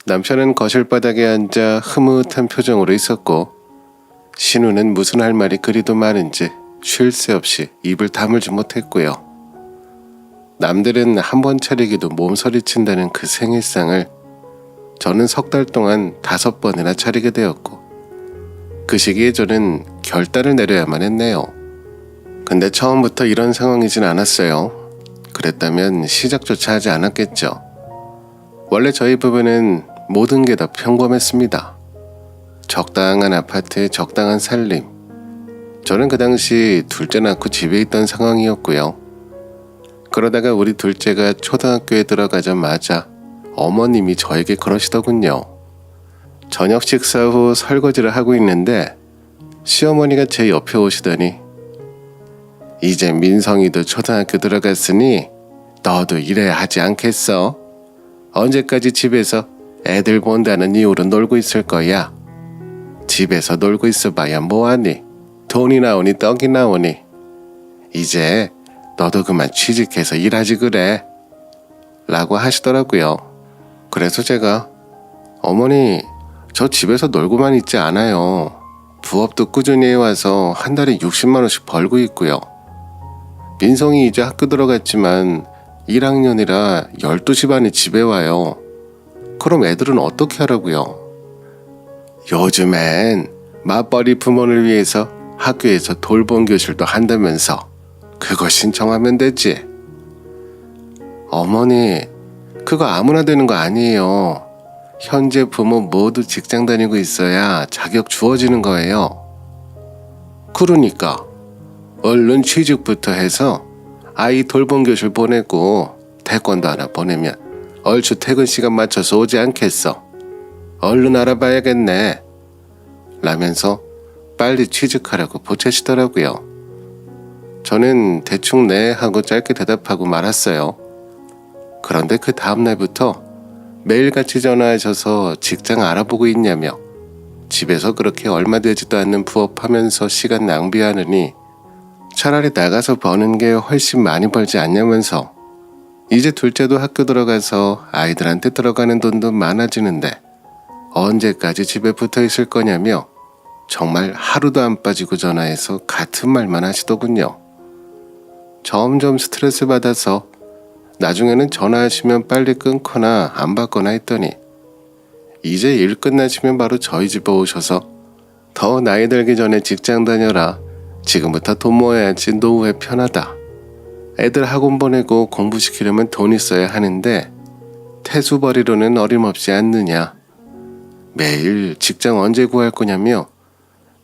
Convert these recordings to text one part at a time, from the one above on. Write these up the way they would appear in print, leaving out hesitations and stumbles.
남편은 거실 바닥에 앉아 흐뭇한 표정으로 있었고 신우는 무슨 할 말이 그리도 많은지 쉴 새 없이 입을 다물지 못했고요. 남들은 한 번 차리기도 몸서리친다는 그 생일상을 저는 석 달 동안 5번이나 차리게 되었고 그 시기에 저는 결단을 내려야만 했네요. 근데 처음부터 이런 상황이진 않았어요. 그랬다면 시작조차 하지 않았겠죠. 원래 저희 부부는 모든 게 다 평범했습니다. 적당한 아파트에 적당한 살림. 저는 그 당시 둘째 낳고 집에 있던 상황이었고요. 그러다가 우리 둘째가 초등학교에 들어가자마자 어머님이 저에게 그러시더군요. 저녁 식사 후 설거지를 하고 있는데 시어머니가 제 옆에 오시더니 이제 민성이도 초등학교 들어갔으니 너도 일해야 하지 않겠어? 언제까지 집에서 애들 본다는 이유로 놀고 있을 거야? 집에서 놀고 있어봐야 뭐하니? 돈이 나오니 떡이 나오니? 이제 너도 그만 취직해서 일하지 그래? 라고 하시더라고요. 그래서 제가 어머니 저 집에서 놀고만 있지 않아요. 부업도 꾸준히 해와서 한 달에 60만 원씩 벌고 있고요. 민성이 이제 학교 들어갔지만 1학년이라 12시 반에 집에 와요. 그럼 애들은 어떻게 하라고요? 요즘엔 맞벌이 부모를 위해서 학교에서 돌봄 교실도 한다면서 그거 신청하면 되지. 어머니 그거 아무나 되는 거 아니에요. 현재 부모 모두 직장 다니고 있어야 자격 주어지는 거예요. 그러니까 얼른 취직부터 해서 아이 돌봄 교실 보내고 태권도 하나 보내면 얼추 퇴근 시간 맞춰서 오지 않겠어. 얼른 알아봐야겠네. 라면서 빨리 취직하라고 보채시더라고요. 저는 대충 네 하고 짧게 대답하고 말았어요. 그런데 그 다음날부터 매일같이 전화하셔서 직장 알아보고 있냐며 집에서 그렇게 얼마 되지도 않는 부업하면서 시간 낭비하느니 차라리 나가서 버는 게 훨씬 많이 벌지 않냐면서 이제 둘째도 학교 들어가서 아이들한테 들어가는 돈도 많아지는데 언제까지 집에 붙어 있을 거냐며 정말 하루도 안 빠지고 전화해서 같은 말만 하시더군요. 점점 스트레스 받아서 나중에는 전화하시면 빨리 끊거나 안 받거나 했더니 이제 일 끝나시면 바로 저희 집에 오셔서 더 나이 들기 전에 직장 다녀라. 지금부터 돈 모아야지 노후에 편하다. 애들 학원 보내고 공부시키려면 돈 있어야 하는데 태수벌이로는 어림없지 않느냐. 매일 직장 언제 구할 거냐며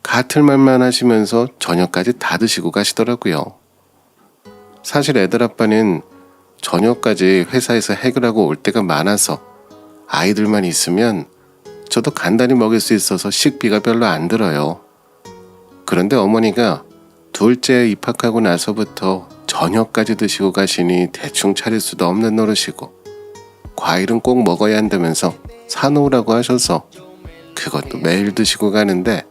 같은 말만 하시면서 저녁까지 다 드시고 가시더라고요. 사실 애들 아빠는 저녁까지 회사에서 해결하고 올 때가 많아서 아이들만 있으면 저도 간단히 먹일 수 있어서 식비가 별로 안 들어요. 그런데 어머니가 둘째 입학하고 나서부터 저녁까지 드시고 가시니 대충 차릴 수도 없는 노릇이고 과일은 꼭 먹어야 한다면서 사놓으라고 하셔서 그것도 매일 드시고 가는데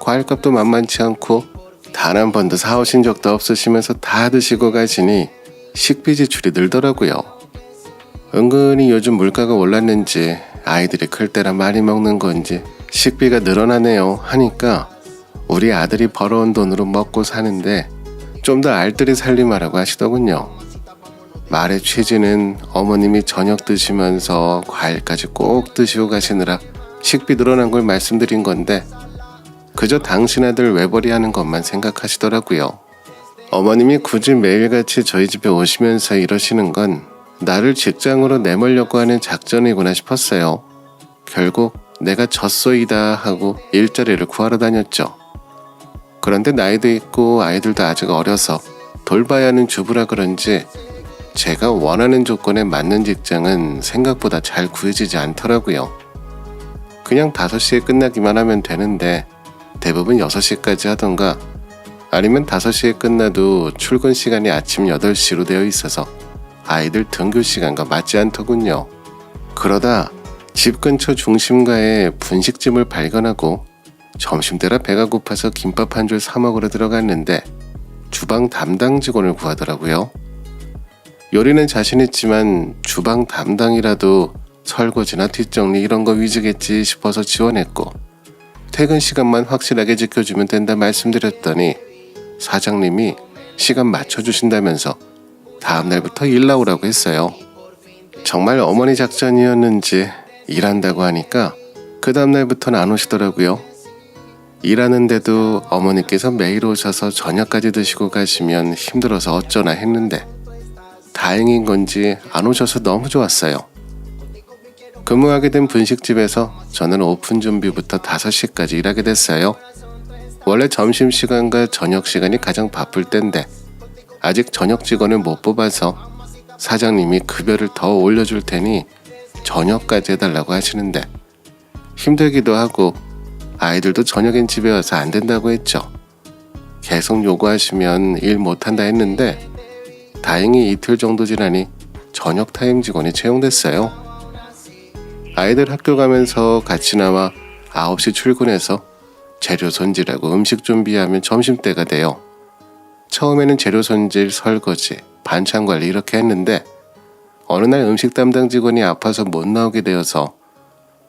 과일값도 만만치 않고 단 한 번도 사오신 적도 없으시면서 다 드시고 가시니 식비 지출이 늘더라고요. 은근히 요즘 물가가 올랐는지 아이들이 클 때라 많이 먹는 건지 식비가 늘어나네요 하니까 우리 아들이 벌어온 돈으로 먹고 사는데 좀 더 알뜰히 살림하라고 하시더군요. 말의 취지는 어머님이 저녁 드시면서 과일까지 꼭 드시고 가시느라 식비 늘어난 걸 말씀드린 건데 그저 당신 아들 외벌이 하는 것만 생각하시더라고요. 어머님이 굳이 매일같이 저희 집에 오시면서 이러시는 건 나를 직장으로 내몰려고 하는 작전이구나 싶었어요. 결국 내가 졌소이다 하고 일자리를 구하러 다녔죠. 그런데 나이도 있고 아이들도 아직 어려서 돌봐야 하는 주부라 그런지 제가 원하는 조건에 맞는 직장은 생각보다 잘 구해지지 않더라고요. 그냥 5시에 끝나기만 하면 되는데 대부분 6시까지 하던가 아니면 5시에 끝나도 출근 시간이 아침 8시로 되어 있어서 아이들 등교 시간과 맞지 않더군요. 그러다 집 근처 중심가에 분식집을 발견하고 점심때라 배가 고파서 김밥 한 줄 사 먹으러 들어갔는데 주방 담당 직원을 구하더라고요. 요리는 자신 있지만 주방 담당이라도 설거지나 뒷정리 이런 거 위주겠지 싶어서 지원했고 퇴근 시간만 확실하게 지켜주면 된다 말씀드렸더니 사장님이 시간 맞춰주신다면서 다음날부터 일 나오라고 했어요. 정말 어머니 작전이었는지 일한다고 하니까 그 다음날부터는 안 오시더라고요. 일하는데도 어머니께서 매일 오셔서 저녁까지 드시고 가시면 힘들어서 어쩌나 했는데 다행인 건지 안 오셔서 너무 좋았어요. 근무하게 된 분식집에서 저는 오픈 준비부터 5시까지 일하게 됐어요. 원래 점심시간과 저녁시간이 가장 바쁠 때인데 아직 저녁 직원을 못 뽑아서 사장님이 급여를 더 올려줄 테니 저녁까지 해달라고 하시는데 힘들기도 하고 아이들도 저녁엔 집에 와서 안 된다고 했죠. 계속 요구하시면 일 못한다 했는데 다행히 이틀 정도 지나니 저녁 타임 직원이 채용됐어요. 아이들 학교 가면서 같이 나와 9시 출근해서 재료 손질하고 음식 준비하면 점심때가 돼요. 처음에는 재료 손질, 설거지, 반찬 관리 이렇게 했는데 어느 날 음식 담당 직원이 아파서 못 나오게 되어서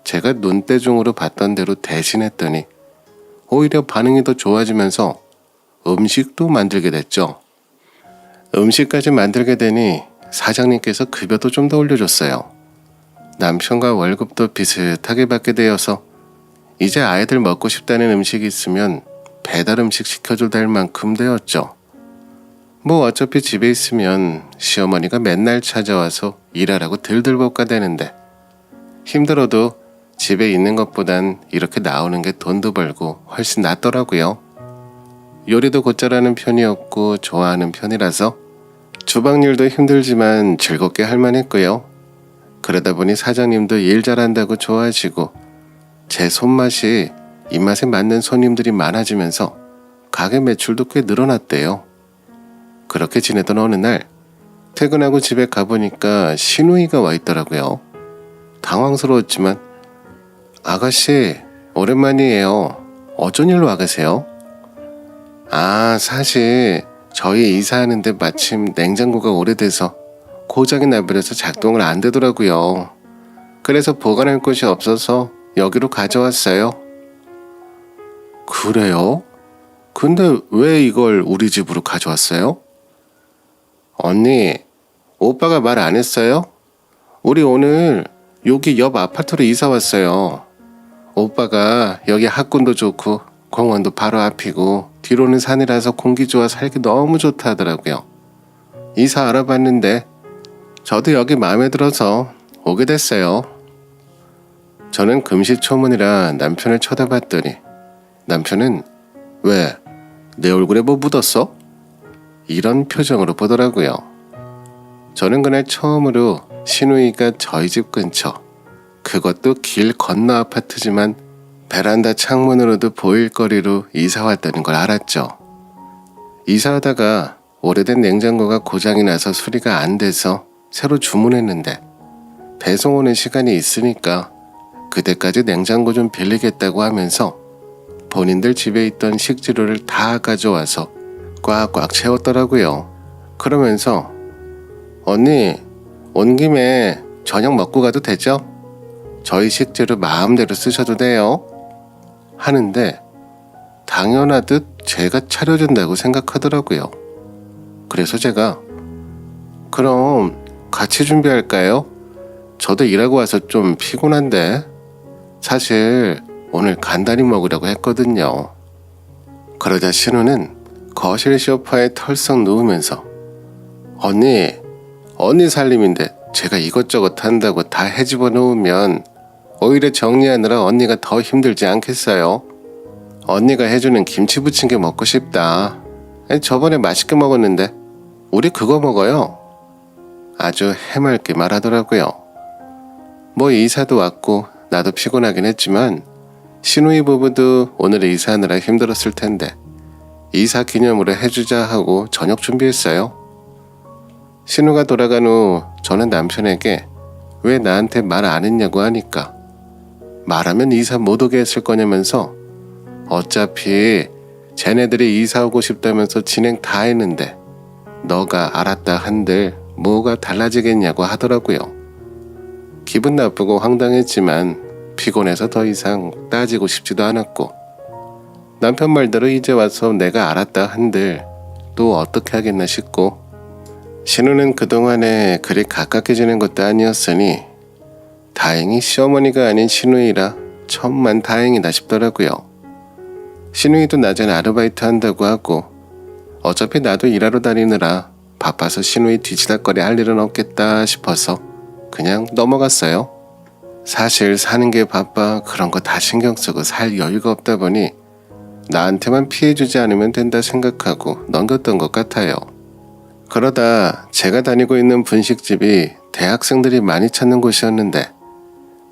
제가 눈대중으로 봤던 대로 대신했더니 오히려 반응이 더 좋아지면서 음식도 만들게 됐죠. 음식까지 만들게 되니 사장님께서 급여도 좀 더 올려줬어요. 남편과 월급도 비슷하게 받게 되어서 이제 아이들 먹고 싶다는 음식이 있으면 배달 음식 시켜줘 될 만큼 되었죠. 뭐 어차피 집에 있으면 시어머니가 맨날 찾아와서 일하라고 들들 볶아대는데 힘들어도 집에 있는 것보단 이렇게 나오는 게 돈도 벌고 훨씬 낫더라고요. 요리도 곧잘하는 편이었고 좋아하는 편이라서 주방일도 힘들지만 즐겁게 할 만했고요. 그러다 보니 사장님도 일 잘한다고 좋아하시고 제 손맛이 입맛에 맞는 손님들이 많아지면서 가게 매출도 꽤 늘어났대요. 그렇게 지내던 어느 날 퇴근하고 집에 가보니까 시누이가 와 있더라고요. 당황스러웠지만 아가씨 오랜만이에요. 어쩐 일로 와 계세요? 아, 사실 저희 이사하는데 마침 냉장고가 오래돼서 고장이 나버려서 작동을 안 되더라고요. 그래서 보관할 곳이 없어서 여기로 가져왔어요. 그래요? 근데 왜 이걸 우리 집으로 가져왔어요? 언니, 오빠가 말 안 했어요? 우리 오늘 여기 옆 아파트로 이사 왔어요. 오빠가 여기 학군도 좋고 공원도 바로 앞이고 뒤로는 산이라서 공기 좋아 살기 너무 좋다 하더라고요. 이사 알아봤는데 저도 여기 마음에 들어서 오게 됐어요. 저는 금시초문이라 남편을 쳐다봤더니 남편은 왜? 내 얼굴에 뭐 묻었어? 이런 표정으로 보더라고요. 저는 그날 처음으로 시누이가 저희 집 근처, 그것도 길 건너 아파트지만 베란다 창문으로도 보일 거리로 이사 왔다는 걸 알았죠. 이사하다가 오래된 냉장고가 고장이 나서 수리가 안 돼서 새로 주문했는데 배송 오는 시간이 있으니까 그때까지 냉장고 좀 빌리겠다고 하면서 본인들 집에 있던 식재료를 다 가져와서 꽉꽉 채웠더라고요. 그러면서 언니, 온 김에 저녁 먹고 가도 되죠? 저희 식재료 마음대로 쓰셔도 돼요. 하는데 당연하듯 제가 차려준다고 생각하더라고요. 그래서 제가 그럼 같이 준비할까요? 저도 일하고 와서 좀 피곤한데 사실 오늘 간단히 먹으려고 했거든요. 그러자 신우는 거실 소파에 털썩 누우면서 언니 살림인데 제가 이것저것 한다고 다 해집어 놓으면 오히려 정리하느라 언니가 더 힘들지 않겠어요? 언니가 해주는 김치 부침개 먹고 싶다. 저번에 맛있게 먹었는데 우리 그거 먹어요. 아주 해맑게 말하더라고요. 뭐 이사도 왔고 나도 피곤하긴 했지만 시누이 부부도 오늘 이사하느라 힘들었을 텐데 이사 기념으로 해주자 하고 저녁 준비했어요. 신우가 돌아간 후 저는 남편에게 왜 나한테 말 안 했냐고 하니까 말하면 이사 못 오게 했을 거냐면서 어차피 쟤네들이 이사 오고 싶다면서 진행 다 했는데 너가 알았다 한들 뭐가 달라지겠냐고 하더라고요. 기분 나쁘고 황당했지만 피곤해서 더 이상 따지고 싶지도 않았고, 남편 말대로 이제 와서 내가 알았다 한들 또 어떻게 하겠나 싶고, 신우는 그동안에 그리 가깝게 지낸 것도 아니었으니 다행히 시어머니가 아닌 신우이라 천만 다행이다 싶더라고요. 신우이도 낮엔 아르바이트 한다고 하고, 어차피 나도 일하러 다니느라 바빠서 신우이 뒤치다거리 할 일은 없겠다 싶어서 그냥 넘어갔어요. 사실 사는 게 바빠 그런 거 다 신경 쓰고 살 여유가 없다 보니 나한테만 피해주지 않으면 된다 생각하고 넘겼던 것 같아요. 그러다 제가 다니고 있는 분식집이 대학생들이 많이 찾는 곳이었는데,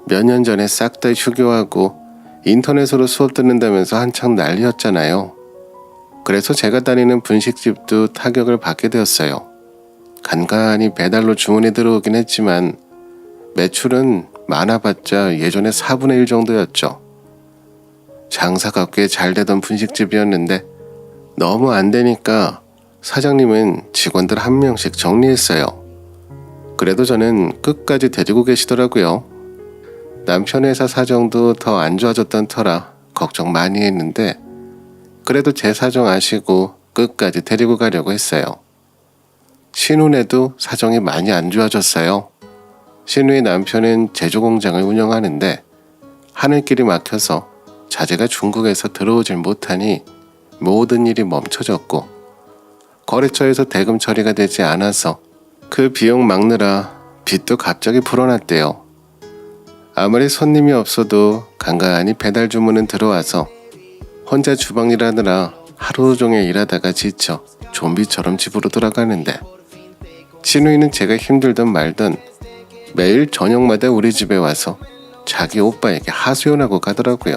몇 년 전에 싹 다 휴교하고 인터넷으로 수업 듣는다면서 한창 난리였잖아요. 그래서 제가 다니는 분식집도 타격을 받게 되었어요. 간간히 배달로 주문이 들어오긴 했지만 매출은 많아봤자 예전의 4분의 1 정도였죠. 장사가 꽤 잘 되던 분식집이었는데 너무 안 되니까 사장님은 직원들 한 명씩 정리했어요. 그래도 저는 끝까지 데리고 계시더라고요. 남편 회사 사정도 더 안 좋아졌던 터라 걱정 많이 했는데 그래도 제 사정 아시고 끝까지 데리고 가려고 했어요. 신우네도 사정이 많이 안 좋아졌어요. 신우의 남편은 제조공장을 운영하는데 하늘길이 막혀서 자재가 중국에서 들어오질 못하니 모든 일이 멈춰졌고, 거래처에서 대금 처리가 되지 않아서 그 비용 막느라 빚도 갑자기 불어났대요. 아무리 손님이 없어도 간간히 배달 주문은 들어와서 혼자 주방일 하느라 하루 종일 일하다가 지쳐 좀비처럼 집으로 돌아가는데, 신우이는 제가 힘들든 말든 매일 저녁마다 우리 집에 와서 자기 오빠에게 하소연하고 가더라고요.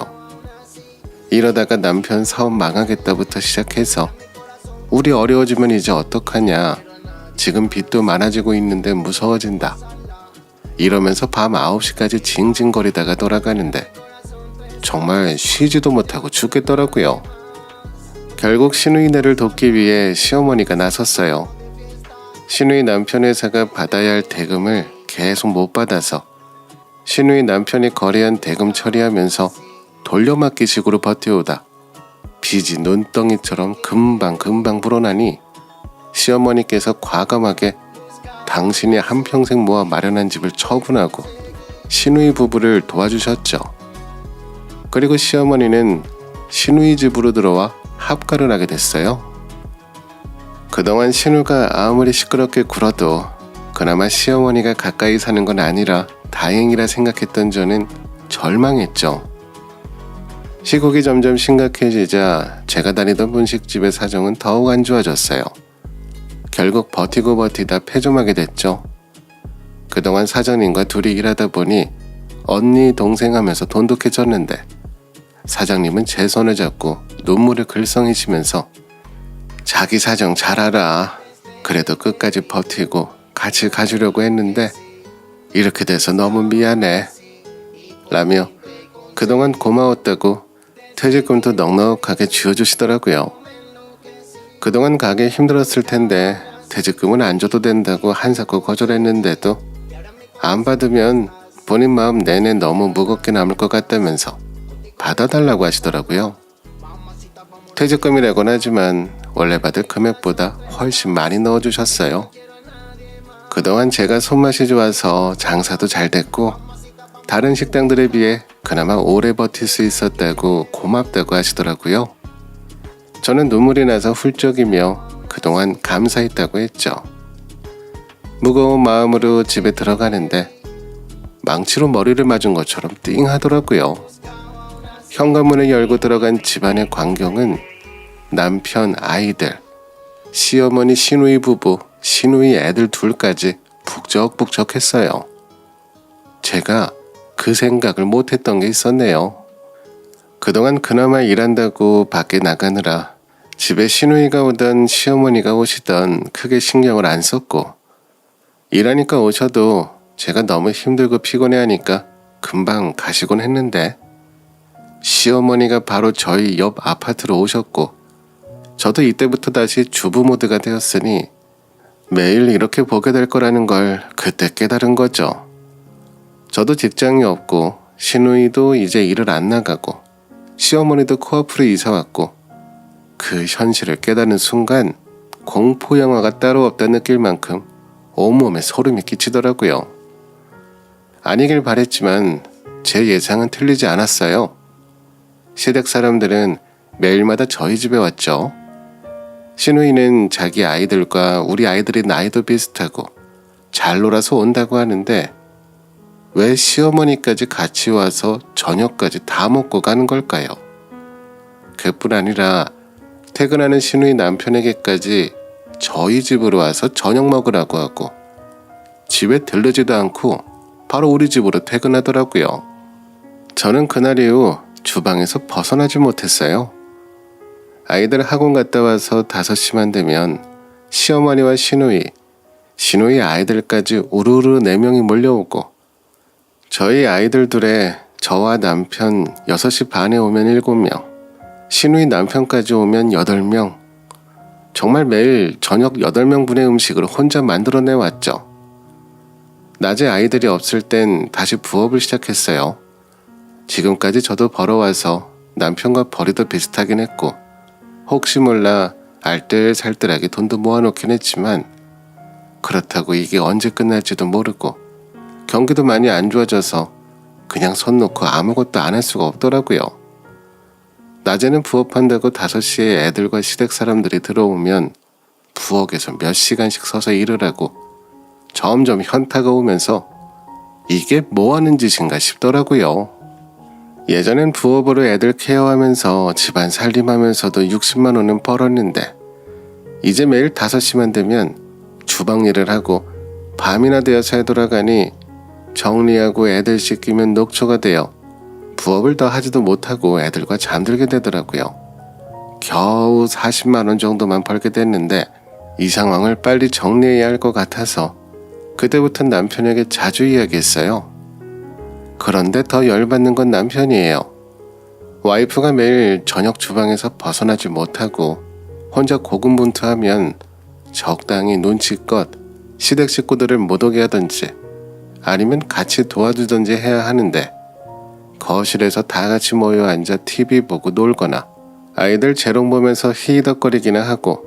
이러다가 남편 사업 망하겠다부터 시작해서 우리 어려워지면 이제 어떡하냐, 지금 빚도 많아지고 있는데 무서워진다, 이러면서 밤 9시까지 징징거리다가 돌아가는데 정말 쉬지도 못하고 죽겠더라고요. 결국 신우이네를 돕기 위해 시어머니가 나섰어요. 신우이 남편 회사가 받아야 할 대금을 계속 못 받아서 신우이 남편이 거래한 대금 처리하면서 돌려막기식으로 버텨오다 빚이 눈덩이처럼 금방 불어나니 시어머니께서 과감하게 당신이 한평생 모아 마련한 집을 처분하고 신우이 부부를 도와주셨죠. 그리고 시어머니는 신우이 집으로 들어와 합가를 하게 됐어요. 그동안 신우가 아무리 시끄럽게 굴어도 그나마 시어머니가 가까이 사는 건 아니라 다행이라 생각했던 저는 절망했죠. 시국이 점점 심각해지자 제가 다니던 분식집의 사정은 더욱 안 좋아졌어요. 결국 버티고 버티다 폐점하게 됐죠. 그동안 사장님과 둘이 일하다 보니 언니 동생 하면서 돈독해졌는데, 사장님은 제 손을 잡고 눈물을 글썽이시면서 자기 사정 잘 알아, 그래도 끝까지 버티고 같이 가주려고 했는데 이렇게 돼서 너무 미안해 라며 그동안 고마웠다고 퇴직금도 넉넉하게 쥐어주시더라고요. 그동안 가게 힘들었을 텐데 퇴직금은 안 줘도 된다고 한사코 거절했는데도 안 받으면 본인 마음 내내 너무 무겁게 남을 것 같다면서 받아달라고 하시더라고요. 퇴직금이라곤 하지만 원래 받을 금액보다 훨씬 많이 넣어주셨어요. 그동안 제가 손맛이 좋아서 장사도 잘 됐고 다른 식당들에 비해 그나마 오래 버틸 수 있었다고 고맙다고 하시더라고요. 저는 눈물이 나서 훌쩍이며 그동안 감사했다고 했죠. 무거운 마음으로 집에 들어가는데 망치로 머리를 맞은 것처럼 띵 하더라고요. 현관문을 열고 들어간 집안의 광경은 남편, 아이들, 시어머니, 신우이 부부, 신우이 애들 둘까지 북적북적했어요. 제가 그 생각을 못했던 게 있었네요. 그동안 그나마 일한다고 밖에 나가느라 집에 신우이가 오던 시어머니가 오시던 크게 신경을 안 썼고, 일하니까 오셔도 제가 너무 힘들고 피곤해하니까 금방 가시곤 했는데, 시어머니가 바로 저희 옆 아파트로 오셨고 저도 이때부터 다시 주부 모드가 되었으니 매일 이렇게 보게 될 거라는 걸 그때 깨달은 거죠. 저도 직장이 없고 시누이도 이제 일을 안 나가고 시어머니도 코앞으로 이사 왔고 그 현실을 깨닫는 순간 공포 영화가 따로 없다 느낄 만큼 온몸에 소름이 끼치더라고요. 아니길 바랬지만 제 예상은 틀리지 않았어요. 시댁 사람들은 매일마다 저희 집에 왔죠. 시누이는 자기 아이들과 우리 아이들의 나이도 비슷하고 잘 놀아서 온다고 하는데 왜 시어머니까지 같이 와서 저녁까지 다 먹고 가는 걸까요? 그뿐 아니라 퇴근하는 시누이 남편에게까지 저희 집으로 와서 저녁 먹으라고 하고 집에 들르지도 않고 바로 우리 집으로 퇴근하더라고요. 저는 그날 이후 주방에서 벗어나지 못했어요. 아이들 학원 갔다 와서 5시만 되면 시어머니와 시누이 아이들까지 우르르 4명이 몰려오고 저희 아이들 둘에 저와 남편 6시 반에 오면 7명, 시누이 남편까지 오면 8명, 정말 매일 저녁 8명분의 음식을 혼자 만들어내 왔죠. 낮에 아이들이 없을 땐 다시 부업을 시작했어요. 지금까지 저도 벌어와서 남편과 벌이도 비슷하긴 했고 혹시 몰라 알뜰살뜰하게 돈도 모아놓긴 했지만 그렇다고 이게 언제 끝날지도 모르고 경기도 많이 안 좋아져서 그냥 손 놓고 아무것도 안 할 수가 없더라고요. 낮에는 부업한다고 5시에 애들과 시댁 사람들이 들어오면 부엌에서 몇 시간씩 서서 일을 하고 점점 현타가 오면서 이게 뭐 하는 짓인가 싶더라고요. 예전엔 부업으로 애들 케어하면서 집안 살림하면서도 60만 원은 벌었는데 이제 매일 5시만 되면 주방 일을 하고 밤이나 되어서 돌아가니 정리하고 애들 씻기면 녹초가 되어 부업을 더 하지도 못하고 애들과 잠들게 되더라고요. 겨우 40만 원 정도만 벌게 됐는데 이 상황을 빨리 정리해야 할 것 같아서 그때부터 남편에게 자주 이야기했어요. 그런데 더 열받는 건 남편이에요. 와이프가 매일 저녁 주방에서 벗어나지 못하고 혼자 고군분투하면 적당히 눈치껏 시댁 식구들을 못 오게 하든지 아니면 같이 도와주든지 해야 하는데 거실에서 다 같이 모여 앉아 TV 보고 놀거나 아이들 재롱 보면서 히히덕거리기나 하고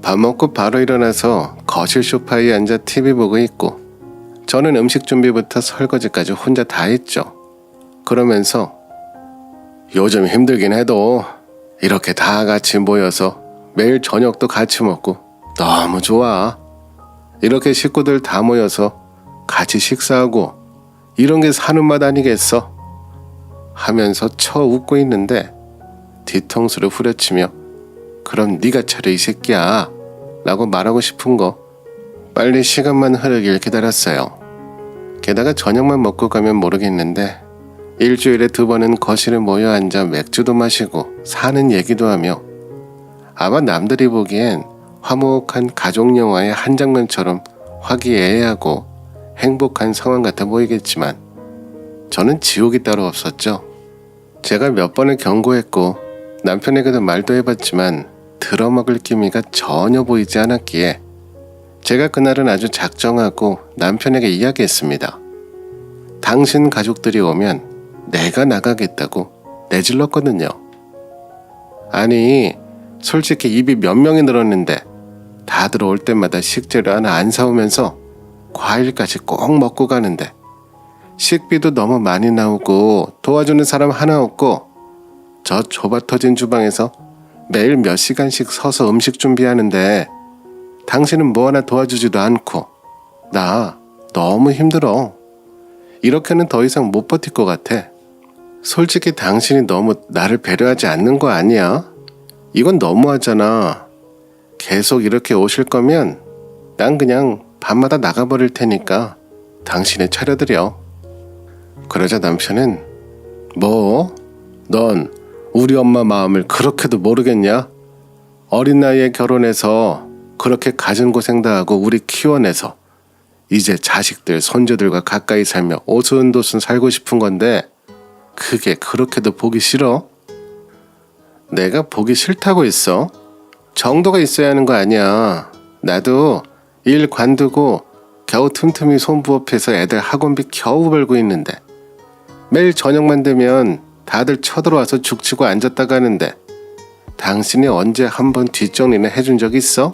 밥 먹고 바로 일어나서 거실 소파에 앉아 TV 보고 있고 저는 음식 준비부터 설거지까지 혼자 다 했죠. 그러면서 요즘 힘들긴 해도 이렇게 다 같이 모여서 매일 저녁도 같이 먹고 너무 좋아. 이렇게 식구들 다 모여서 같이 식사하고 이런 게 사는 맛 아니겠어? 하면서 쳐 웃고 있는데 뒤통수를 후려치며 그럼 네가 차려 이 새끼야 라고 말하고 싶은 거 빨리 시간만 흐르길 기다렸어요. 게다가 저녁만 먹고 가면 모르겠는데 일주일에 2번은 거실에 모여 앉아 맥주도 마시고 사는 얘기도 하며 아마 남들이 보기엔 화목한 가족 영화의 한 장면처럼 화기애애하고 행복한 상황 같아 보이겠지만 저는 지옥이 따로 없었죠. 제가 몇 번을 경고했고 남편에게도 말도 해봤지만 들어먹을 기미가 전혀 보이지 않았기에 제가 그날은 아주 작정하고 남편에게 이야기했습니다. 당신 가족들이 오면 내가 나가겠다고 내질렀거든요. 아니 솔직히 입이 몇 명이 늘었는데 다들 올 때마다 식재료 하나 안 사오면서 과일까지 꼭 먹고 가는데 식비도 너무 많이 나오고 도와주는 사람 하나 없고 저 좁아터진 주방에서 매일 몇 시간씩 서서 음식 준비하는데 당신은 뭐 하나 도와주지도 않고 나 너무 힘들어. 이렇게는 더 이상 못 버틸 것 같아. 솔직히 당신이 너무 나를 배려하지 않는 거 아니야? 이건 너무하잖아. 계속 이렇게 오실 거면 난 그냥 밤마다 나가버릴 테니까 당신이 차려드려. 그러자 남편은 뭐? 넌 우리 엄마 마음을 그렇게도 모르겠냐? 어린 나이에 결혼해서 그렇게 가진 고생 다 하고 우리 키워내서 이제 자식들 손주들과 가까이 살며 오순도순 살고 싶은 건데 그게 그렇게도 보기 싫어? 내가 보기 싫다고 했어? 정도가 있어야 하는 거 아니야. 나도 일 관두고 겨우 틈틈이 손부업해서 애들 학원비 겨우 벌고 있는데 매일 저녁만 되면 다들 쳐들어와서 죽치고 앉았다 가는데 당신이 언제 한번 뒷정리는 해준 적 있어?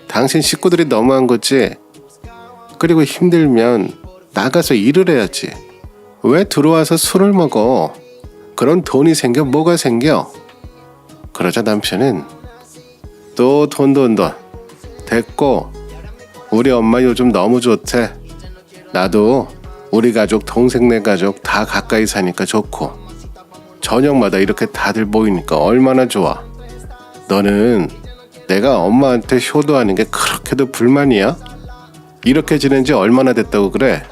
당신 식구들이 너무한 거지. 그리고 힘들면 나가서 일을 해야지. 왜 들어와서 술을 먹어? 그런 돈이 생겨 뭐가 생겨? 그러자 남편은 또 돈 됐고 우리 엄마 요즘 너무 좋대. 나도 우리 가족 동생네 가족 다 가까이 사니까 좋고 저녁마다 이렇게 다들 모이니까 얼마나 좋아. 너는 내가 엄마한테 효도하는 게 그렇게도 불만이야? 이렇게 지낸 지 얼마나 됐다고 그래?